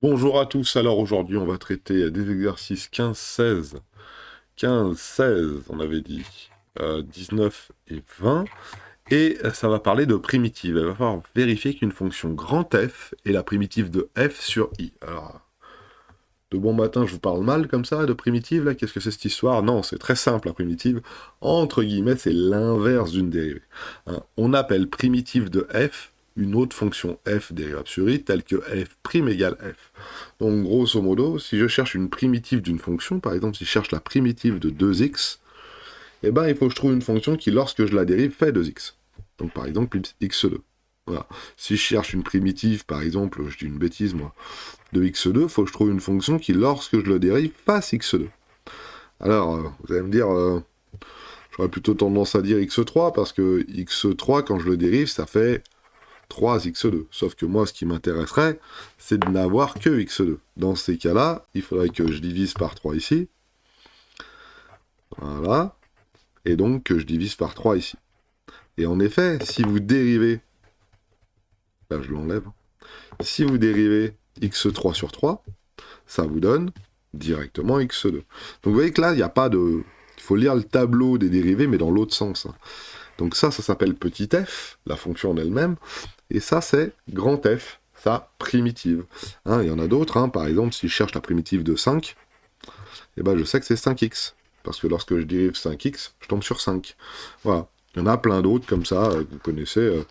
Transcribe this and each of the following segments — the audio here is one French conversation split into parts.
Bonjour à tous, alors aujourd'hui on va traiter des exercices 15-16, 15-16 on avait dit, 19 et 20, et ça va parler de primitives. Il va falloir vérifier qu'une fonction grand F est la primitive de f sur i. Alors, de bon matin je vous parle mal comme ça, de primitive là, qu'est-ce que c'est cette histoire? Non, c'est très simple la primitive, entre guillemets c'est l'inverse d'une dérivée. Hein. On appelle primitive de f une autre fonction f dérivable sur i telle que f' égale f. Donc grosso modo, si je cherche une primitive d'une fonction, par exemple si je cherche la primitive de 2x, eh ben il faut que je trouve une fonction qui, lorsque je la dérive, fait 2x. Donc par exemple x2. Voilà. Si je cherche une primitive, par exemple, je dis une bêtise moi, de x2, il faut que je trouve une fonction qui, lorsque je le dérive, fasse x2. Alors, vous allez me dire, j'aurais plutôt tendance à dire x3, parce que x3, quand je le dérive, ça fait 3x2. Sauf que moi, ce qui m'intéresserait, c'est de n'avoir que x2. Dans ces cas-là, il faudrait que je divise par 3 ici. Voilà. Et donc que je divise par 3 ici. Et en effet, si vous dérivez, là je l'enlève, si vous dérivez x3 sur 3, ça vous donne directement x2. Donc vous voyez que là, il n'y a pas de... Il faut lire le tableau des dérivés, mais dans l'autre sens. Hein. Donc ça s'appelle petit f, la fonction en elle-même, et ça, c'est grand F, sa primitive. Hein, il y en a d'autres, hein, par exemple, si je cherche la primitive de 5, eh ben, je sais que c'est 5x, parce que lorsque je dérive 5x, je tombe sur 5. Voilà. Il y en a plein d'autres comme ça, que vous connaissez.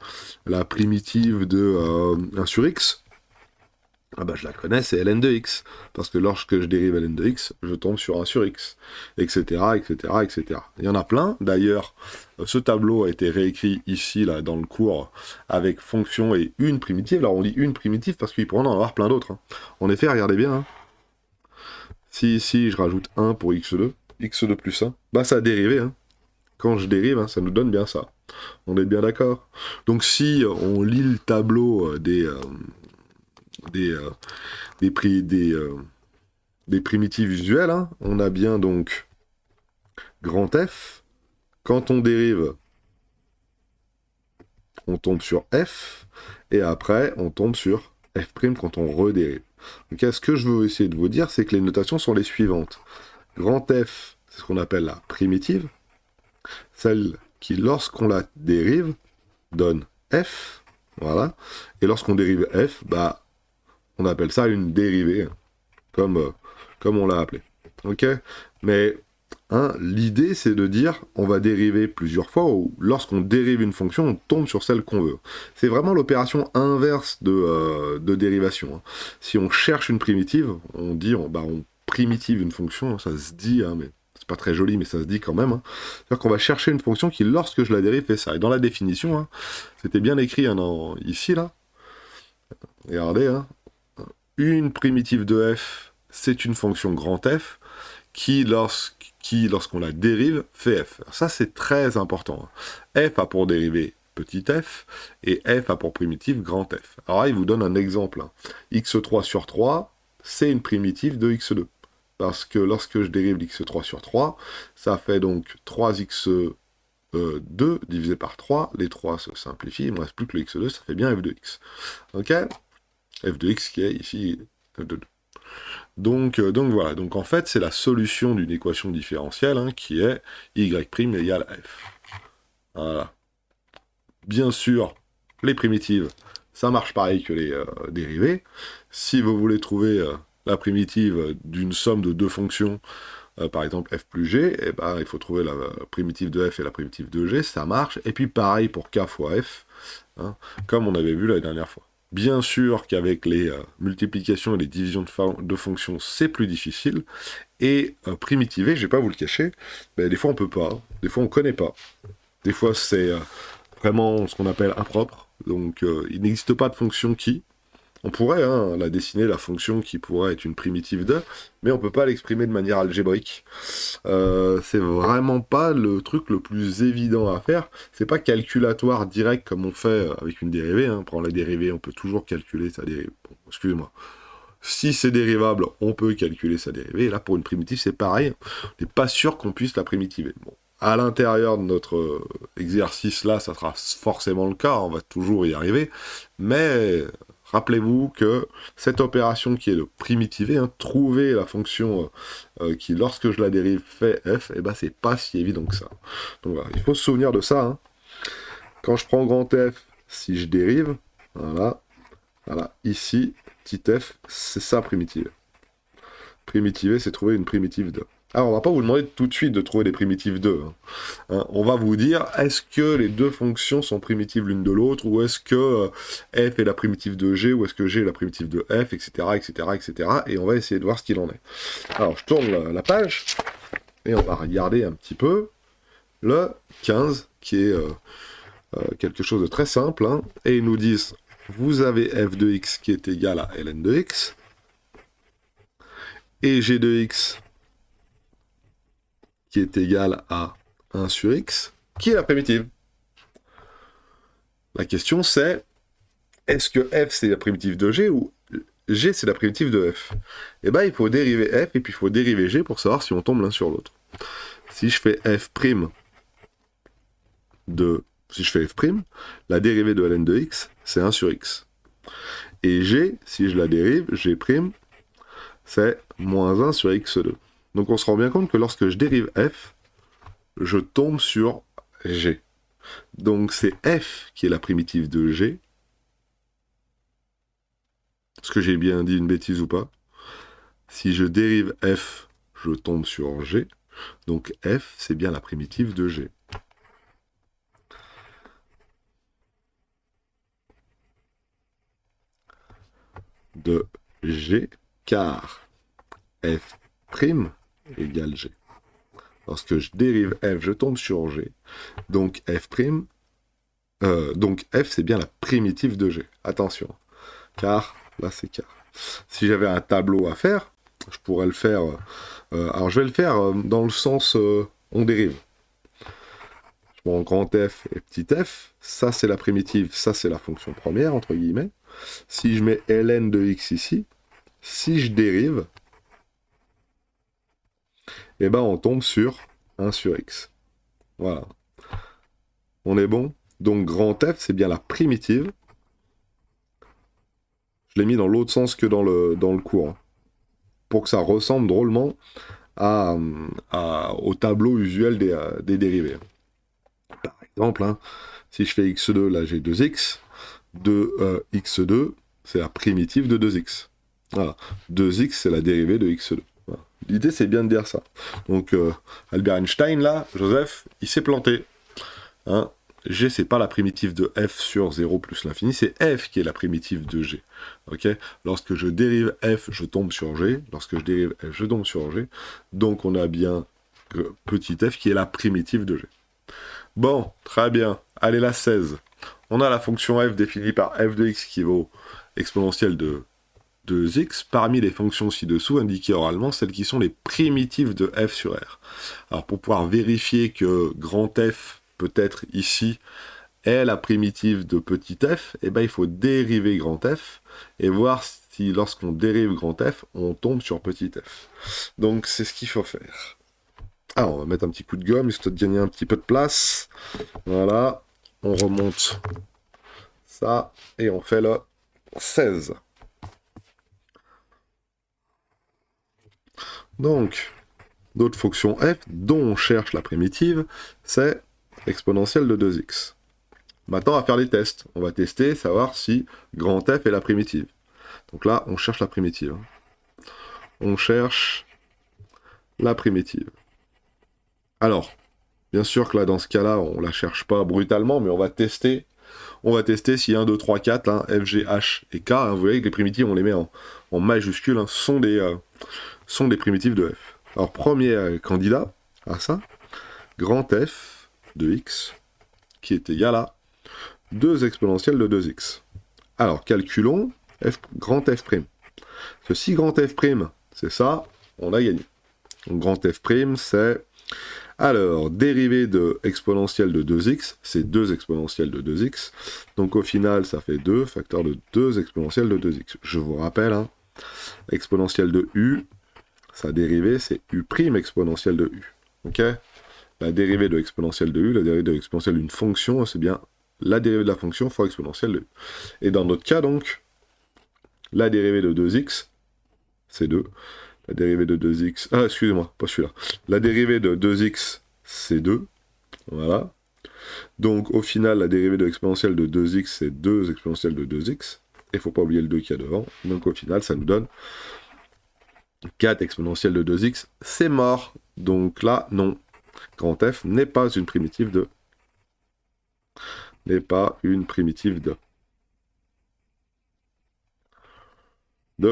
La primitive de 1 sur x, ah bah, je la connais, c'est ln de x. Parce que lorsque je dérive ln de x, je tombe sur 1 sur x. Etc., etc., etc. Il y en a plein. D'ailleurs, ce tableau a été réécrit ici, là, dans le cours, avec fonction et une primitive. Alors, on dit une primitive parce qu'il pourrait en avoir plein d'autres. Hein. En effet, regardez bien. Hein. Si ici, je rajoute 1 pour x2, x2 plus 1, bah ça a dérivé. Hein. Quand je dérive, hein, ça nous donne bien ça. On est bien d'accord. Donc, si on lit le tableau des, euh, des, pri- des primitives usuelles, hein. On a bien donc grand F. Quand on dérive, on tombe sur F. Et après, on tombe sur F' quand on redérive. Donc, ce que je veux essayer de vous dire, c'est que les notations sont les suivantes. Grand F, c'est ce qu'on appelle la primitive. Celle qui, lorsqu'on la dérive, donne F. Voilà. Et lorsqu'on dérive F, bah, on appelle ça une dérivée, comme, comme on l'a appelé. Ok. Mais hein, l'idée, c'est de dire on va dériver plusieurs fois, ou lorsqu'on dérive une fonction, on tombe sur celle qu'on veut. C'est vraiment l'opération inverse de dérivation. Hein. Si on cherche une primitive, on dit on primitive une fonction, hein, ça se dit, hein, mais c'est pas très joli, mais ça se dit quand même. Hein. C'est-à-dire qu'on va chercher une fonction qui, lorsque je la dérive, fait ça. Et dans la définition, hein, c'était bien écrit hein, ici, là. Regardez, hein, une primitive de f, c'est une fonction grand F qui, lorsqu'on la dérive, fait f. Ça, c'est très important. F a pour dérivée petit f, et f a pour primitive grand F. Alors là, il vous donne un exemple. Hein. x3 sur 3, c'est une primitive de x2. Parce que lorsque je dérive x3 sur 3, ça fait donc 3x2 divisé par 3, les 3 se simplifient, il ne me reste plus que le x2, ça fait bien f de x. Ok? F de x qui est ici f de 2. Donc voilà, donc en fait c'est la solution d'une équation différentielle hein, qui est y' égale f. Voilà. Bien sûr, les primitives, ça marche pareil que les dérivées. Si vous voulez trouver la primitive d'une somme de deux fonctions, par exemple f plus g, eh ben, il faut trouver la primitive de f et la primitive de g, ça marche. Et puis pareil pour k fois f, hein, comme on avait vu la dernière fois. Bien sûr qu'avec les multiplications et les divisions de fonctions, c'est plus difficile. Et primitiver, je vais pas vous le cacher, ben, des fois on peut pas, des fois on connaît pas. Des fois c'est vraiment ce qu'on appelle impropre. Donc il n'existe pas de fonction qui. On pourrait hein, la dessiner, la fonction qui pourrait être une primitive de, mais on peut pas l'exprimer de manière algébrique. C'est vraiment pas le truc le plus évident à faire. C'est pas calculatoire direct comme on fait avec une dérivée. Hein. Prendre la dérivée, on peut toujours calculer sa dérivée. Bon, excusez-moi. Si c'est dérivable, on peut calculer sa dérivée. Et là, pour une primitive, c'est pareil. On n'est pas sûr qu'on puisse la primitiver. Bon. À l'intérieur de notre exercice là, ça sera forcément le cas. On va toujours y arriver. Mais Rappelez-vous que cette opération qui est de primitiver, hein, trouver la fonction qui, lorsque je la dérive, fait f, et ben c'est pas si évident que ça. Donc voilà, il faut se souvenir de ça. Hein. Quand je prends grand F, si je dérive, voilà, ici, petit f, c'est ça primitiver. Primitiver, c'est trouver une primitive de. Alors, on va pas vous demander tout de suite de trouver des primitives 2. Hein. On va vous dire, est-ce que les deux fonctions sont primitives l'une de l'autre, ou est-ce que f est la primitive de g, ou est-ce que g est la primitive de f, etc., etc., etc., et on va essayer de voir ce qu'il en est. Alors, je tourne la page, et on va regarder un petit peu le 15, qui est quelque chose de très simple, hein, et ils nous disent, vous avez f de x qui est égal à ln de x, et g de x qui est égal à 1 sur x, qui est la primitive. La question c'est, est-ce que f c'est la primitive de g ou g c'est la primitive de f? Eh bien il faut dériver f et puis il faut dériver g pour savoir si on tombe l'un sur l'autre. Si je fais f', la dérivée de ln de x, c'est 1 sur x. Et g, si je la dérive, g', c'est moins 1 sur x2. Donc on se rend bien compte que lorsque je dérive f, je tombe sur g. Donc c'est f qui est la primitive de g. Est-ce que j'ai bien dit une bêtise ou pas? Si je dérive f, je tombe sur g. Donc f, c'est bien la primitive de g. De g, car f' égale g. Lorsque je dérive f, je tombe sur g. Donc f', donc f, c'est bien la primitive de g. Attention, car, là c'est car. Si j'avais un tableau à faire, je pourrais le faire... alors je vais le faire dans le sens on dérive. Je prends grand f et petit f, ça c'est la primitive, ça c'est la fonction première, entre guillemets. Si je mets ln de x ici, si je dérive, eh ben on tombe sur 1 sur x. Voilà. On est bon? Donc grand f, c'est bien la primitive. Je l'ai mis dans l'autre sens que dans le cours. Hein, pour que ça ressemble drôlement au tableau usuel des dérivés. Par exemple, hein, si je fais x2, là j'ai 2x. De x2, c'est la primitive de 2x. Voilà. 2x, c'est la dérivée de x2. Voilà. L'idée, c'est bien de dire ça. Donc, Albert Einstein, là, Joseph, il s'est planté. Hein, g, c'est pas la primitive de f sur 0 plus l'infini, c'est f qui est la primitive de g. Okay, lorsque je dérive f, je tombe sur g. Lorsque je dérive f, je tombe sur g. Donc, on a bien petit f qui est la primitive de g. Bon, très bien. Allez, la 16. On a la fonction f définie par f de x qui vaut exponentielle de 2x, parmi les fonctions ci-dessous indiquées oralement, celles qui sont les primitives de f sur r. Alors pour pouvoir vérifier que grand f peut être ici est la primitive de petit f, eh ben, il faut dériver grand f et voir si lorsqu'on dérive grand f, on tombe sur petit f. Donc c'est ce qu'il faut faire. Alors on va mettre un petit coup de gomme histoire de gagner un petit peu de place. Voilà. On remonte ça et on fait le 16. Donc, notre fonction f dont on cherche la primitive, c'est exponentielle de 2x. Maintenant, on va faire les tests. On va tester, savoir si grand f est la primitive. Donc là, on cherche la primitive. On cherche la primitive. Alors, bien sûr que là, dans ce cas-là, on la cherche pas brutalement, mais on va tester. On va tester si 1, 2, 3, 4, hein, F, G, H et K, hein, vous voyez que les primitives, on les met en majuscule, hein, sont des primitives de F. Alors, premier candidat à ça, grand F de X, qui est égal à 2 exponentielles de 2x. Alors, calculons grand F'. Parce que si grand F', c'est ça, on a gagné. Donc, grand F', c'est... Alors, dérivée de exponentielle de 2x, c'est 2 exponentielles de 2x. Donc au final, ça fait 2, facteur de 2 exponentielles de 2x. Je vous rappelle, hein, exponentielle de u, sa dérivée, c'est u' exponentielle de u. Ok? La dérivée de exponentielle de u, la dérivée de exponentielle d'une fonction, c'est bien la dérivée de la fonction fois exponentielle de u. Et dans notre cas, donc, La dérivée de 2x, c'est 2. La dérivée de 2x... Ah, excusez-moi, pas celui-là. La dérivée de 2x, c'est 2. Voilà. Donc, au final, la dérivée de l'exponentielle de 2x, c'est 2 exponentielle de 2x. Et il ne faut pas oublier le 2 qu'il y a devant. Donc, au final, ça nous donne 4 exponentielle de 2x. C'est mort. Donc là, non. Grand F n'est pas une primitive de... N'est pas une primitive de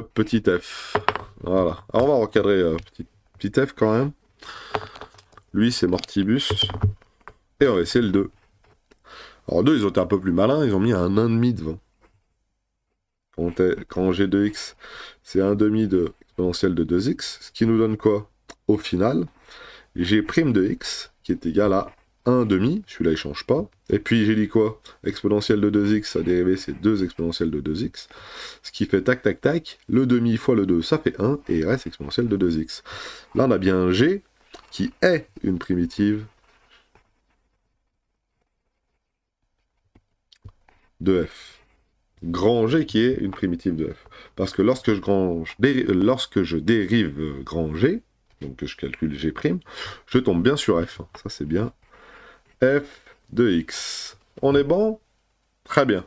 petit f. Voilà. Alors, on va recadrer petit f quand même. Lui, c'est Mortibus. Et on va essayer le 2. Alors, 2, ils ont été un peu plus malins. Ils ont mis un 1,5 devant. Quand G2x, c'est 1,5 de exponentielle de 2x. Ce qui nous donne quoi? Au final, G' de x, qui est égal à 1,5. Celui-là, il ne change pas. Et puis, j'ai dit quoi? Exponentielle de 2x, sa dérivée, c'est 2 exponentielle de 2x. Ce qui fait tac, tac, tac. Le demi fois le 2, ça fait 1. Et il reste exponentielle de 2x. Là, on a bien un G qui est une primitive de f. Grand G qui est une primitive de f. Parce que lorsque je dérive grand G, donc que je calcule G', je tombe bien sur f. Ça, c'est bien. F de x. On est bon? Très bien.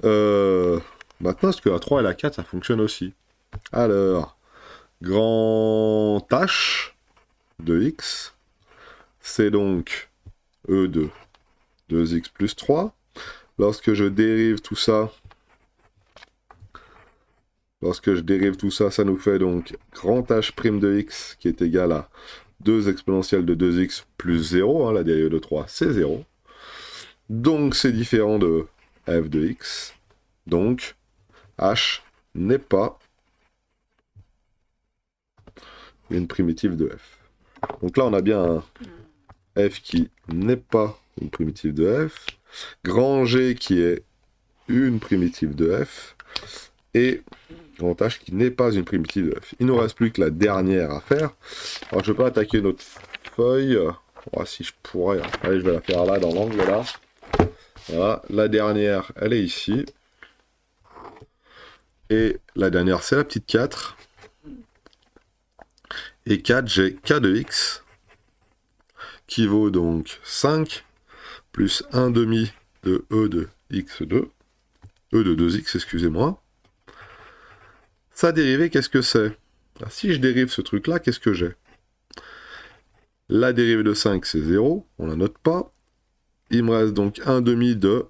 Maintenant, est-ce que la 3 et la 4, ça fonctionne aussi? Alors, grand H de x, c'est donc E de 2x plus 3. Lorsque je dérive tout ça, ça nous fait donc grand H' de x qui est égal à 2 exponentielle de 2x plus 0. La dérivée de 3, c'est 0. Donc, c'est différent de f de x. Donc, h n'est pas une primitive de f. Donc là, on a bien un f qui n'est pas une primitive de f, grand G qui est une primitive de f, et grand H qui n'est pas une primitive de f. Il ne nous reste plus que la dernière à faire. Alors, je ne vais pas attaquer notre feuille. Oh, si je pourrais. Allez, je vais la faire là, dans l'angle, là. Voilà. La dernière, elle est ici. Et la dernière, c'est la petite 4. Et 4, j'ai k de x, qui vaut donc 5, plus 1 demi de e de x2, e de 2x, excusez-moi. Sa dérivée, qu'est-ce que c'est? Si je dérive ce truc-là, qu'est-ce que j'ai? La dérivée de 5, c'est 0, on la note pas. Il me reste donc 1 demi de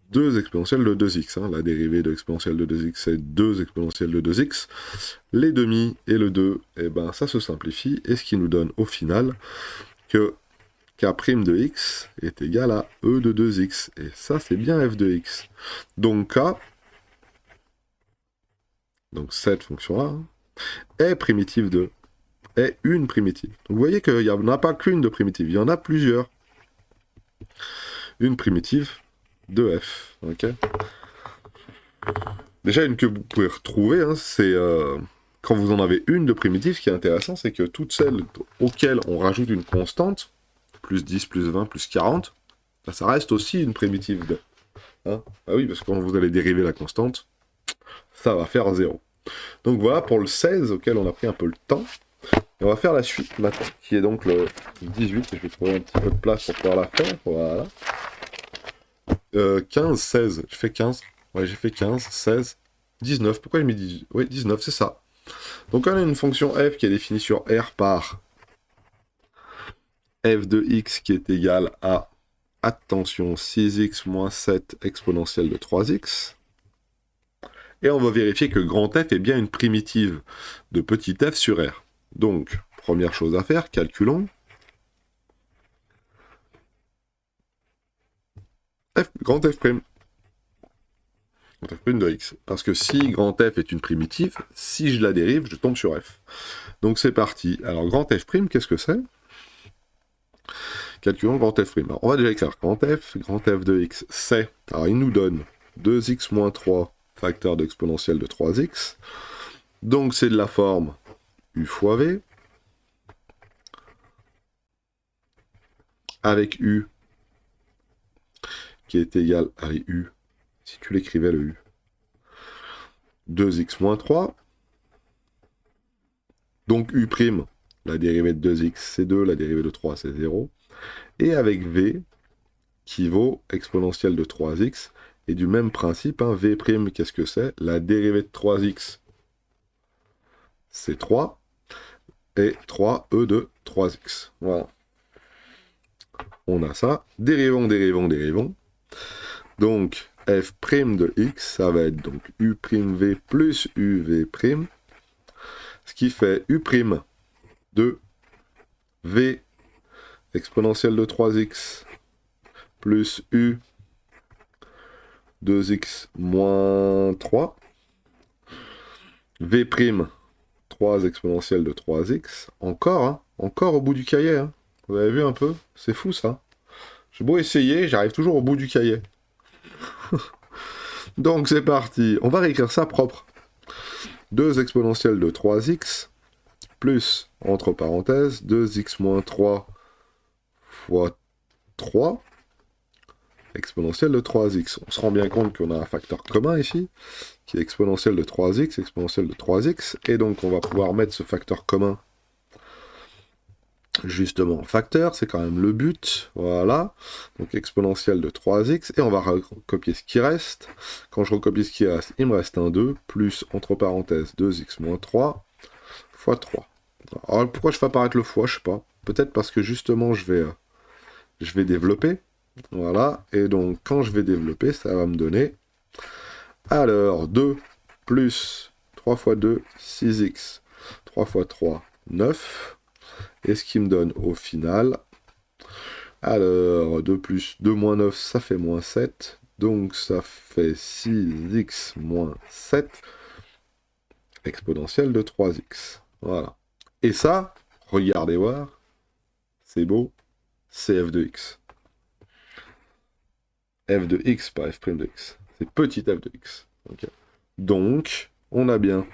2 exponentielles de 2x. La dérivée de l'exponentielle de 2x, c'est 2 exponentielles de 2x. Les demi et le 2, eh ben, ça se simplifie, et ce qui nous donne au final que k' de x est égal à e de 2x. Et ça, c'est bien f de x. Donc k, donc cette fonction-là, est primitive de, est une primitive. Donc vous voyez qu'il n'y en a pas qu'une de primitive, il y en a plusieurs. Une primitive de f. Ok. Déjà, une que vous pouvez retrouver, c'est quand vous en avez une de primitive, ce qui est intéressant, c'est que toutes celles auxquelles on rajoute une constante, plus 10, plus 20, plus 40, ça reste aussi une primitive de. Ah oui, parce que quand vous allez dériver la constante, ça va faire 0. Donc voilà pour le 16, auquel on a pris un peu le temps. Et on va faire la suite maintenant, qui est donc le 18, et je vais trouver un petit peu de place pour pouvoir la faire. Voilà. 15, 16, j'ai fait 15. Ouais, j'ai fait 15, 16, 19. Pourquoi j'ai mis 18? Oui, 19, c'est ça. Donc on a une fonction f qui est définie sur R par f de x qui est égal à, attention, 6x moins 7 exponentielle de 3x. Et on va vérifier que grand F est bien une primitive de petit f sur R. Donc, première chose à faire, calculons. Grand F'. Grand F' de x. Parce que si grand F est une primitive, si je la dérive, je tombe sur f. Donc c'est parti. Alors grand F', qu'est-ce que c'est? Calculons grand F'. Alors, on va déjà écrire grand F de x, c'est... Alors il nous donne 2x moins 3 facteur d'exponentielle de 3x. Donc c'est de la forme u fois v. Avec u qui est égal à u, si tu l'écrivais le u, 2x moins 3. Donc u', la dérivée de 2x, c'est 2, la dérivée de 3, c'est 0. Et avec v, qui vaut exponentielle de 3x, et du même principe, hein, v', qu'est-ce que c'est? La dérivée de 3x, c'est 3, et 3e de 3x. Voilà. On a ça. Dérivons, dérivons, dérivons. Donc, f' de x, ça va être donc u'v plus uv', ce qui fait u' de v exponentielle de 3x plus u 2x moins 3, v', 3 exponentielle de 3x, encore, hein, encore au bout du cahier. Hein. Vous avez vu un peu? C'est fou ça. J'ai beau essayer, j'arrive toujours au bout du cahier. Donc c'est parti, on va réécrire ça propre. 2 exponentielle de 3x plus, entre parenthèses, 2x moins 3 fois 3 exponentielle de 3x. On se rend bien compte qu'on a un facteur commun ici, qui est exponentielle de 3x, exponentielle de 3x, et donc on va pouvoir mettre ce facteur commun justement en facteur, c'est quand même le but, voilà, donc exponentielle de 3x, et on va recopier ce qui reste. Quand je recopie ce qui reste, il me reste un 2, plus, entre parenthèses, 2x moins 3, fois 3. Alors pourquoi je fais apparaître le fois, je sais pas, peut-être parce que justement je vais développer, voilà, et donc quand je vais développer, ça va me donner, alors 2 plus 3 fois 2, 6x, 3 fois 3, 9, et ce qui me donne au final, alors 2 plus 2 moins 9, ça fait moins 7, donc ça fait 6x moins 7, exponentielle de 3x, voilà. Et ça, regardez voir, c'est beau, c'est f de x. F de x, pas f' de x. C'est petit f de x. Okay. Donc, on a bien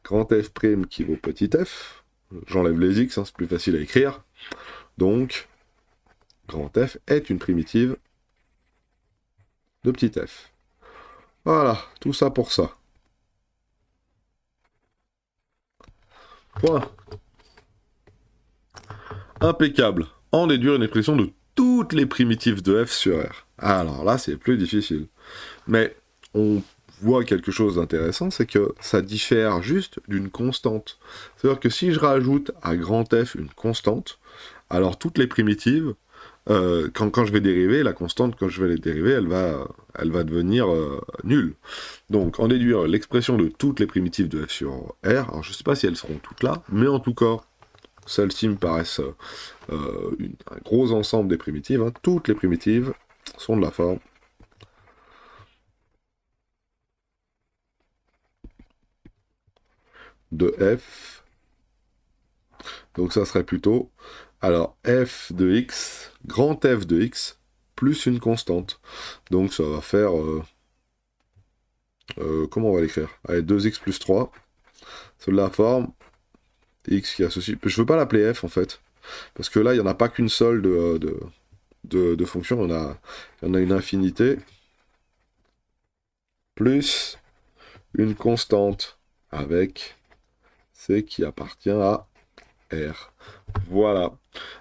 grand f' qui vaut petit f. J'enlève les x, hein, c'est plus facile à écrire. Donc, grand f est une primitive de petit f. Voilà, tout ça pour ça. Point. Impeccable. En déduire une expression de toutes les primitives de f sur R. Alors là, c'est plus difficile. Mais on voit quelque chose d'intéressant, c'est que ça diffère juste d'une constante. C'est-à-dire que si je rajoute à grand F une constante, alors toutes les primitives, quand je vais dériver, la constante, quand je vais les dériver, elle va devenir nulle. Donc, en déduire l'expression de toutes les primitives de f sur R, alors je ne sais pas si elles seront toutes là, mais en tout cas, celles-ci me paraissent un gros ensemble des primitives. Hein. Toutes les primitives sont de la forme de f. Donc ça serait plutôt, alors f de x, grand f de x, plus une constante. Donc ça va faire, comment on va l'écrire? Allez, 2x plus 3, c'est de la forme x qui associe, je veux pas l'appeler f en fait, parce que là il n'y en a pas qu'une seule de fonctions, il y en a une infinité, plus une constante avec c qui appartient à R. Voilà.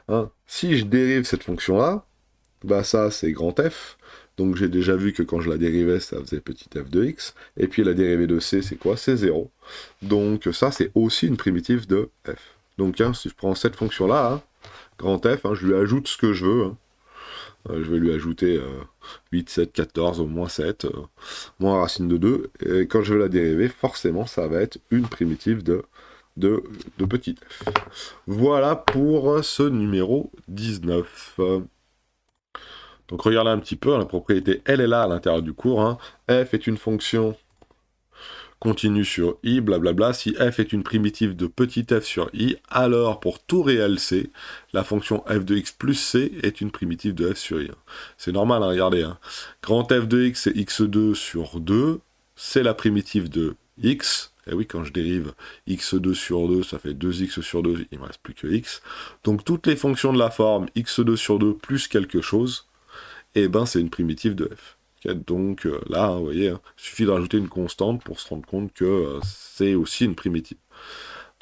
Hein. Si je dérive cette fonction-là, bah ça c'est grand F. Donc j'ai déjà vu que quand je la dérivais, ça faisait petit f de x. Et puis la dérivée de c, c'est quoi? C'est 0. Donc ça, c'est aussi une primitive de f. Donc hein, si je prends cette fonction-là, hein, grand F, hein, je lui ajoute ce que je veux. Hein. Je vais lui ajouter 8, 7, 14, moins 7, moins racine de 2. Et quand je vais la dériver, forcément, ça va être une primitive de petit f. Voilà pour ce numéro 19. Donc regardez un petit peu, la propriété, elle est là à l'intérieur du cours. Hein. F est une fonction continue sur i, blablabla. Si f est une primitive de petit f sur i, alors pour tout réel c, la fonction f de x plus c est une primitive de f sur i. C'est normal, hein, regardez. Hein. Grand f de x, c'est x2 sur 2, c'est la primitive de x. Et oui, quand je dérive x2 sur 2, ça fait 2x sur 2, il ne me reste plus que x. Donc toutes les fonctions de la forme x2 sur 2 plus quelque chose, et ben c'est une primitive de f. Okay, donc là, hein, vous voyez, hein, il suffit de rajouter une constante pour se rendre compte que c'est aussi une primitive.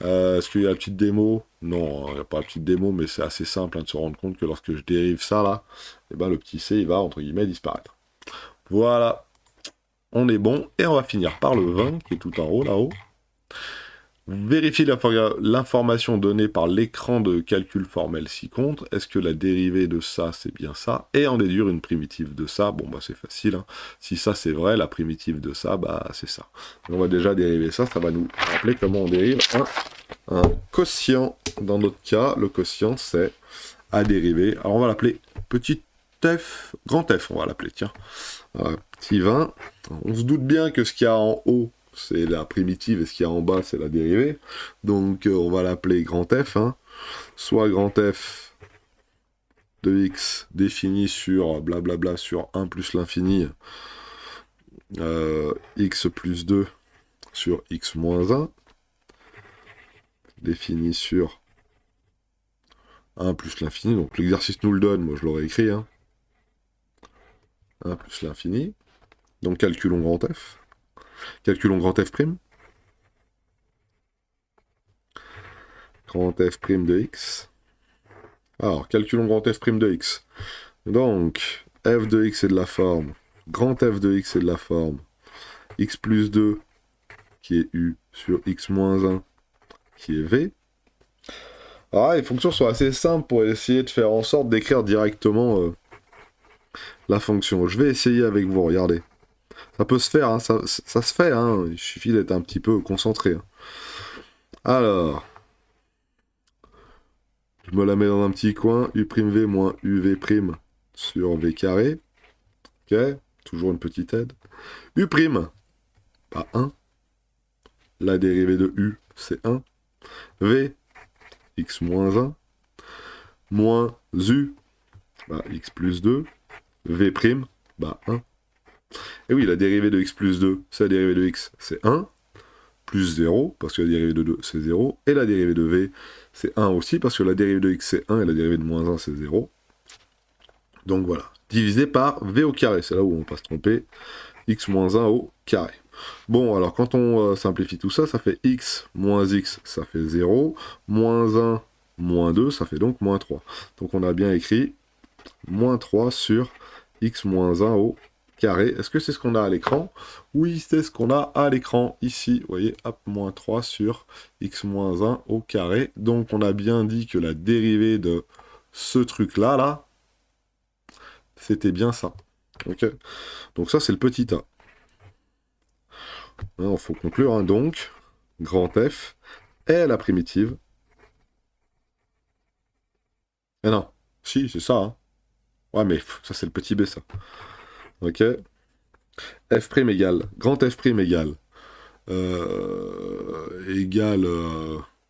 Est-ce qu'il y a la petite démo? Non, il n'y a pas la petite démo, mais c'est assez simple hein, de se rendre compte que lorsque je dérive ça là, eh ben, le petit c il va entre guillemets disparaître. Voilà, on est bon, et on va finir par le 20 qui est tout en haut là-haut. Vérifier l'information donnée par l'écran de calcul formel si compte. Est-ce que la dérivée de ça, c'est bien ça? Et en déduire une primitive de ça. Bon, bah c'est facile. Hein. Si ça, c'est vrai, la primitive de ça, bah c'est ça. On va déjà dériver ça. Ça va nous rappeler comment on dérive un quotient. Dans notre cas, le quotient, c'est à dériver. Alors, on va l'appeler petit f, grand F, on va l'appeler, tiens. Petit 20. On se doute bien que ce qu'il y a en haut, c'est la primitive, et ce qu'il y a en bas, c'est la dérivée. Donc, on va l'appeler grand F. Hein. Soit grand F de x défini sur blablabla sur 1 plus l'infini, x plus 2 sur x moins 1, défini sur 1 plus l'infini. Donc, l'exercice nous le donne, moi je l'aurais écrit. Hein. 1 plus l'infini. Donc, calculons grand F. Calculons grand F'. Grand F' de x. Alors, calculons grand F' de x. Donc, f de x est de la forme. Grand F de x est de la forme. X plus 2, qui est u, sur x moins 1, qui est v. Alors, les fonctions sont assez simples pour essayer de faire en sorte d'écrire directement la fonction. Je vais essayer avec vous, regardez. Ça peut se faire, hein, ça se fait, hein, il suffit d'être un petit peu concentré. Hein. Alors, je me la mets dans un petit coin, u'v moins uv' sur v carré. Ok, toujours une petite aide. U', bah 1. La dérivée de u, c'est 1. V, x moins 1. Moins u, bah x plus 2. V', bah 1. Et oui, la dérivée de x plus 2, c'est la dérivée de x, c'est 1. Plus 0, parce que la dérivée de 2, c'est 0. Et la dérivée de v, c'est 1 aussi, parce que la dérivée de x, c'est 1, et la dérivée de moins 1, c'est 0. Donc voilà. Divisé par v au carré, c'est là où on ne va pas se tromper. X moins 1 au carré. Bon, alors quand on simplifie tout ça, ça fait x moins x, ça fait 0. Moins 1, moins 2, ça fait donc moins 3. Donc on a bien écrit moins 3 sur x moins 1 au carré. Est-ce que c'est ce qu'on a à l'écran? Oui, c'est ce qu'on a à l'écran, ici. Vous voyez, hop, moins 3 sur x moins 1 au carré. Donc on a bien dit que la dérivée de ce truc-là, là, c'était bien ça. Ok. Donc ça, c'est le petit a. Il faut conclure, hein. Donc, grand F est la primitive. Eh non, si, c'est ça. Hein. Ouais, mais ça, c'est le petit b, ça. Ok. F' égale, grand F' égale,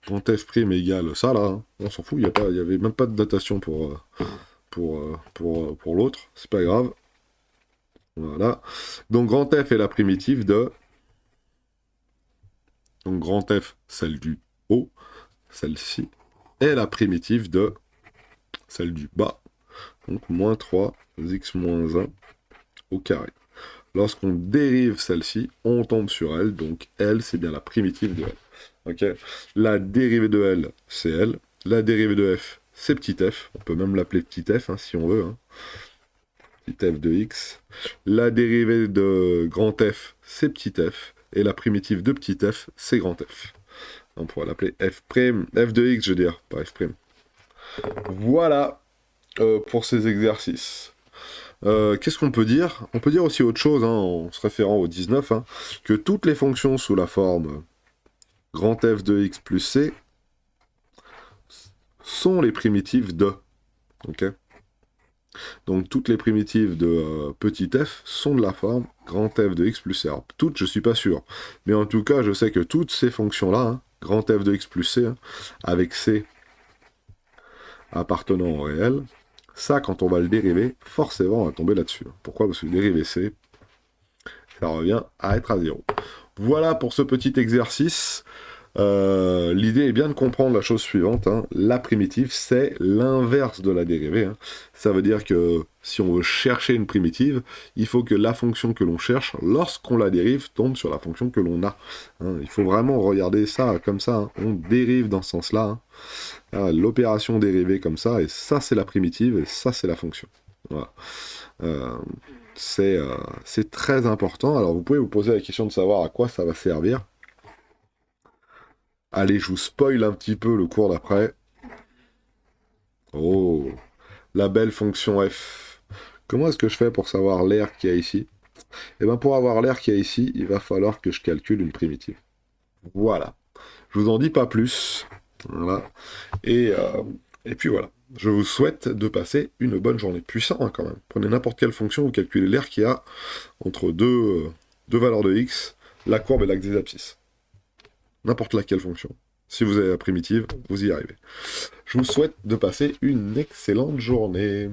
grand F' égale ça, là. Hein. On s'en fout, il n'y avait même pas de datation pour l'autre. C'est pas grave. Voilà. Donc, grand F est la primitive de... Donc, grand F, celle du haut, celle-ci, est la primitive de celle du bas. Donc, moins 3x moins 1 au carré. Lorsqu'on dérive celle-ci, on tombe sur elle. Donc, elle, c'est bien la primitive de L. Ok. La dérivée de L, c'est L. La dérivée de F, c'est petit f. On peut même l'appeler petit f, hein, si on veut. Hein. Petit f de x. La dérivée de grand F, c'est petit f. Et la primitive de petit f, c'est grand F. On pourrait l'appeler f', f de x, je veux dire, pas f'. Voilà pour ces exercices. Qu'est-ce qu'on peut dire? On peut dire aussi autre chose, hein, en se référant au 19, hein, que toutes les fonctions sous la forme grand F de x plus c sont les primitives de. Ok. Donc toutes les primitives de petit f sont de la forme grand F de x plus c. Alors, toutes, je suis pas sûr. Mais en tout cas, je sais que toutes ces fonctions-là, hein, grand F de x plus c, hein, avec c appartenant au réel, ça, quand on va le dériver, forcément, on va tomber là-dessus. Pourquoi? Parce que le dérivé c, ça revient à être à 0. Voilà pour ce petit exercice. L'idée est bien de comprendre la chose suivante, hein. La primitive, c'est l'inverse de la dérivée, hein. Ça veut dire que si on veut chercher une primitive, il faut que la fonction que l'on cherche, lorsqu'on la dérive, tombe sur la fonction que l'on a, hein. Il faut vraiment regarder ça comme ça, hein. On dérive dans ce sens-là, hein. L'opération dérivée comme ça, et ça c'est la primitive, et ça c'est la fonction. Voilà. Euh, c'est très important. Alors vous pouvez vous poser la question de savoir à quoi ça va servir. Allez, je vous spoil un petit peu le cours d'après. Oh, la belle fonction f. Comment est-ce que je fais pour savoir l'air qu'il y a ici? Eh bien, pour avoir l'air qu'il y a ici, il va falloir que je calcule une primitive. Voilà. Je vous en dis pas plus. Voilà. Et puis voilà. Je vous souhaite de passer une bonne journée. Puissant, hein, quand même. Prenez n'importe quelle fonction, vous calculez l'air qu'il y a entre deux valeurs de x, la courbe et l'axe des abscisses. N'importe laquelle fonction. Si vous avez la primitive, vous y arrivez. Je vous souhaite de passer une excellente journée.